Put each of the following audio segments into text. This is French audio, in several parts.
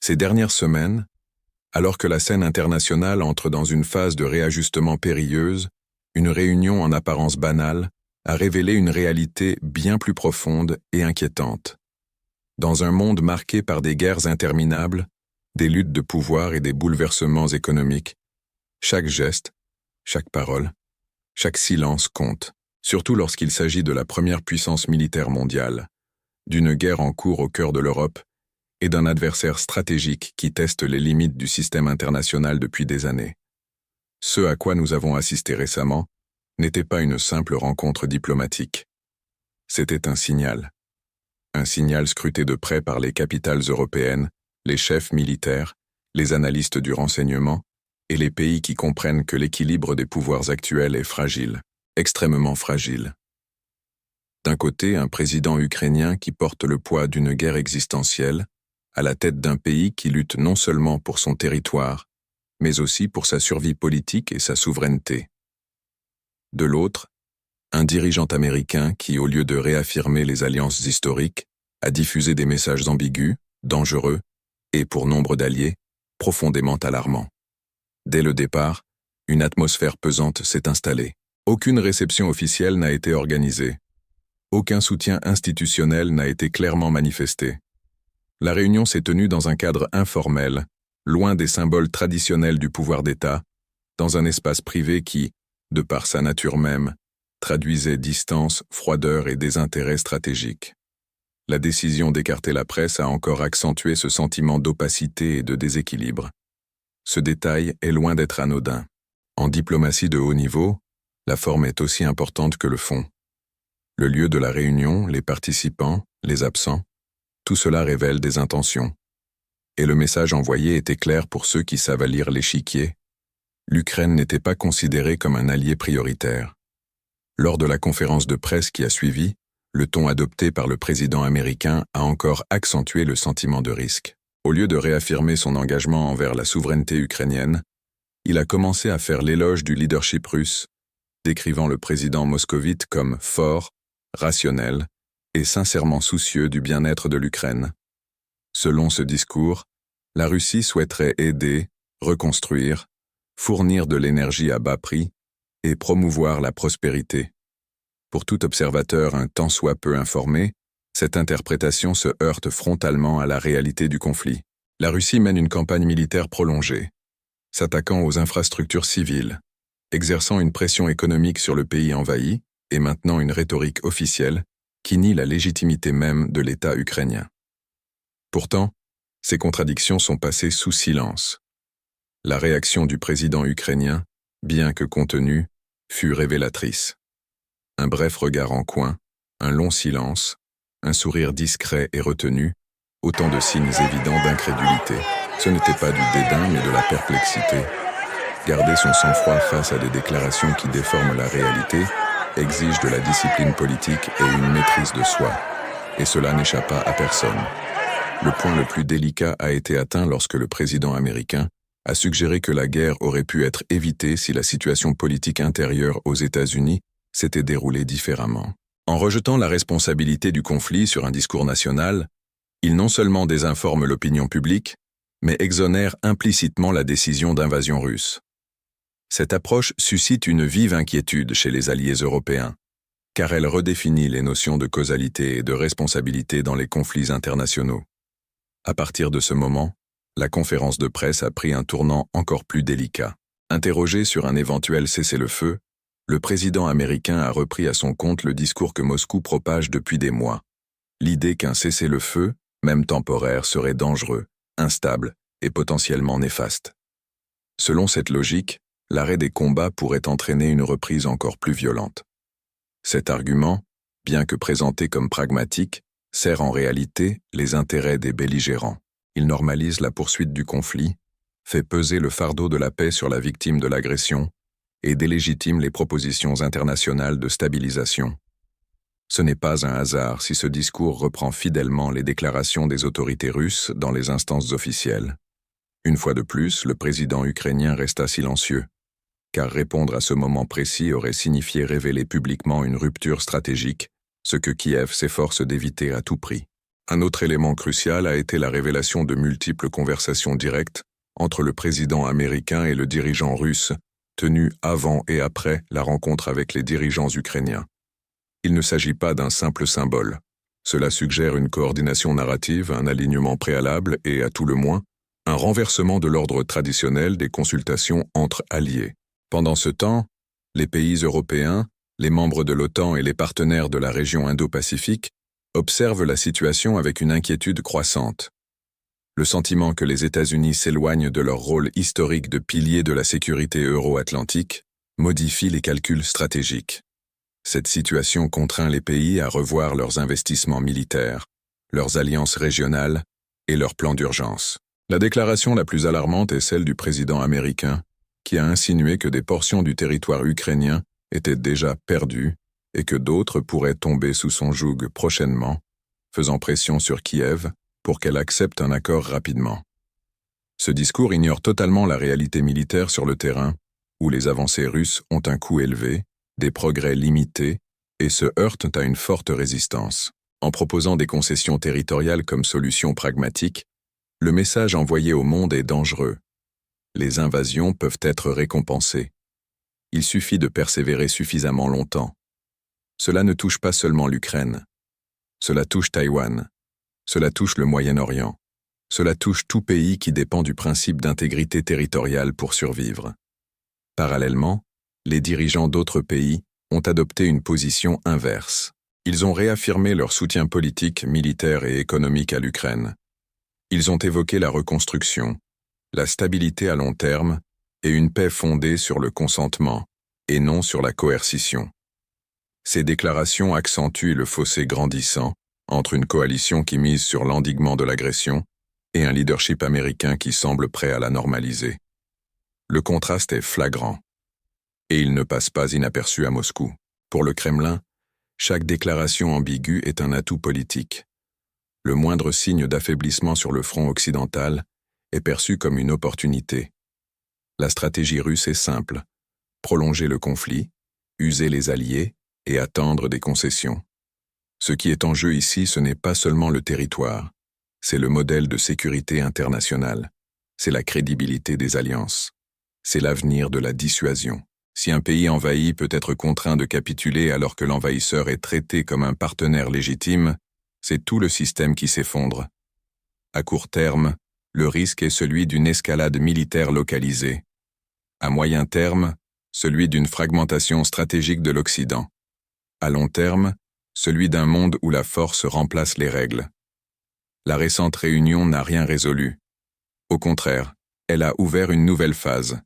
Ces dernières semaines, alors que la scène internationale entre dans une phase de réajustement périlleuse, une réunion en apparence banale a révélé une réalité bien plus profonde et inquiétante. Dans un monde marqué par des guerres interminables, des luttes de pouvoir et des bouleversements économiques, chaque geste, chaque parole, chaque silence compte, surtout lorsqu'il s'agit de la première puissance militaire mondiale, d'une guerre en cours au cœur de l'Europe et d'un adversaire stratégique qui teste les limites du système international depuis des années. Ce à quoi nous avons assisté récemment n'était pas une simple rencontre diplomatique. C'était un signal scruté de près par les capitales européennes, les chefs militaires, les analystes du renseignement et les pays qui comprennent que l'équilibre des pouvoirs actuels est fragile, extrêmement fragile. D'un côté, un président ukrainien qui porte le poids d'une guerre existentielle, à la tête d'un pays qui lutte non seulement pour son territoire, mais aussi pour sa survie politique et sa souveraineté. De l'autre, un dirigeant américain qui, au lieu de réaffirmer les alliances historiques, a diffusé des messages ambigus, dangereux, et pour nombre d'alliés, profondément alarmants. Dès le départ, une atmosphère pesante s'est installée. Aucune réception officielle n'a été organisée. Aucun soutien institutionnel n'a été clairement manifesté. La réunion s'est tenue dans un cadre informel, loin des symboles traditionnels du pouvoir d'État, dans un espace privé qui, de par sa nature même, traduisait distance, froideur et désintérêt stratégique. La décision d'écarter la presse a encore accentué ce sentiment d'opacité et de déséquilibre. Ce détail est loin d'être anodin. En diplomatie de haut niveau, la forme est aussi importante que le fond. Le lieu de la réunion, les participants, les absents, tout cela révèle des intentions. Et le message envoyé était clair pour ceux qui savent lire l'échiquier. L'Ukraine n'était pas considérée comme un allié prioritaire. Lors de la conférence de presse qui a suivi, le ton adopté par le président américain a encore accentué le sentiment de risque. Au lieu de réaffirmer son engagement envers la souveraineté ukrainienne, il a commencé à faire l'éloge du leadership russe, décrivant le président moscovite comme fort, rationnel et sincèrement soucieux du bien-être de l'Ukraine. Selon ce discours, la Russie souhaiterait aider, reconstruire, fournir de l'énergie à bas prix et promouvoir la prospérité. Pour tout observateur un tant soit peu informé, cette interprétation se heurte frontalement à la réalité du conflit. La Russie mène une campagne militaire prolongée, s'attaquant aux infrastructures civiles, exerçant une pression économique sur le pays envahi et maintenant une rhétorique officielle qui nie la légitimité même de l'État ukrainien. Pourtant, ces contradictions sont passées sous silence. La réaction du président ukrainien, bien que contenue, fut révélatrice. Un bref regard en coin, un long silence, un sourire discret et retenu, autant de signes évidents d'incrédulité. Ce n'était pas du dédain mais de la perplexité. Garder son sang-froid face à des déclarations qui déforment la réalité exige de la discipline politique et une maîtrise de soi. Et cela n'échappa à personne. Le point le plus délicat a été atteint lorsque le président américain a suggéré que la guerre aurait pu être évitée si la situation politique intérieure aux États-Unis s'était déroulée différemment. En rejetant la responsabilité du conflit sur un discours national, il non seulement désinforme l'opinion publique, mais exonère implicitement la décision d'invasion russe. Cette approche suscite une vive inquiétude chez les alliés européens, car elle redéfinit les notions de causalité et de responsabilité dans les conflits internationaux. À partir de ce moment, la conférence de presse a pris un tournant encore plus délicat. Interrogé sur un éventuel cessez-le-feu, le président américain a repris à son compte le discours que Moscou propage depuis des mois. L'idée qu'un cessez-le-feu, même temporaire, serait dangereux, instable et potentiellement néfaste. Selon cette logique, l'arrêt des combats pourrait entraîner une reprise encore plus violente. Cet argument, bien que présenté comme pragmatique, sert en réalité les intérêts des belligérants. Il normalise la poursuite du conflit, fait peser le fardeau de la paix sur la victime de l'agression et délégitime les propositions internationales de stabilisation. Ce n'est pas un hasard si ce discours reprend fidèlement les déclarations des autorités russes dans les instances officielles. Une fois de plus, le président ukrainien resta silencieux, car répondre à ce moment précis aurait signifié révéler publiquement une rupture stratégique, ce que Kiev s'efforce d'éviter à tout prix. Un autre élément crucial a été la révélation de multiples conversations directes entre le président américain et le dirigeant russe, tenues avant et après la rencontre avec les dirigeants ukrainiens. Il ne s'agit pas d'un simple symbole. Cela suggère une coordination narrative, un alignement préalable et, à tout le moins, un renversement de l'ordre traditionnel des consultations entre alliés. Pendant ce temps, les pays européens, les membres de l'OTAN et les partenaires de la région Indo-Pacifique observent la situation avec une inquiétude croissante. Le sentiment que les États-Unis s'éloignent de leur rôle historique de pilier de la sécurité euro-atlantique modifie les calculs stratégiques. Cette situation contraint les pays à revoir leurs investissements militaires, leurs alliances régionales et leurs plans d'urgence. La déclaration la plus alarmante est celle du président américain, qui a insinué que des portions du territoire ukrainien étaient déjà perdues et que d'autres pourraient tomber sous son joug prochainement, faisant pression sur Kiev pour qu'elle accepte un accord rapidement. Ce discours ignore totalement la réalité militaire sur le terrain, où les avancées russes ont un coût élevé, des progrès limités et se heurtent à une forte résistance. En proposant des concessions territoriales comme solution pragmatique, le message envoyé au monde est dangereux. Les invasions peuvent être récompensées. Il suffit de persévérer suffisamment longtemps. Cela ne touche pas seulement l'Ukraine. Cela touche Taïwan. Cela touche le Moyen-Orient. Cela touche tout pays qui dépend du principe d'intégrité territoriale pour survivre. Parallèlement, les dirigeants d'autres pays ont adopté une position inverse. Ils ont réaffirmé leur soutien politique, militaire et économique à l'Ukraine. Ils ont évoqué la reconstruction, la stabilité à long terme et une paix fondée sur le consentement et non sur la coercition. Ces déclarations accentuent le fossé grandissant entre une coalition qui mise sur l'endiguement de l'agression et un leadership américain qui semble prêt à la normaliser. Le contraste est flagrant. Et il ne passe pas inaperçu à Moscou. Pour le Kremlin, chaque déclaration ambiguë est un atout politique. Le moindre signe d'affaiblissement sur le front occidental est perçu comme une opportunité. La stratégie russe est simple: prolonger le conflit, user les alliés et attendre des concessions. Ce qui est en jeu ici, ce n'est pas seulement le territoire, c'est le modèle de sécurité internationale, c'est la crédibilité des alliances, c'est l'avenir de la dissuasion. Si un pays envahi peut être contraint de capituler alors que l'envahisseur est traité comme un partenaire légitime, c'est tout le système qui s'effondre. À court terme, le risque est celui d'une escalade militaire localisée. À moyen terme, celui d'une fragmentation stratégique de l'Occident. À long terme, celui d'un monde où la force remplace les règles. La récente réunion n'a rien résolu. Au contraire, elle a ouvert une nouvelle phase,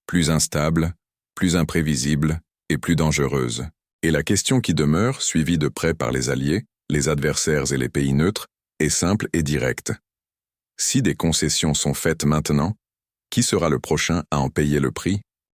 plus instable, plus imprévisible et plus dangereuse. Et la question qui demeure, suivie de près par les alliés, les adversaires et les pays neutres, est simple et directe. Si des concessions sont faites maintenant, qui sera le prochain à en payer le prix ?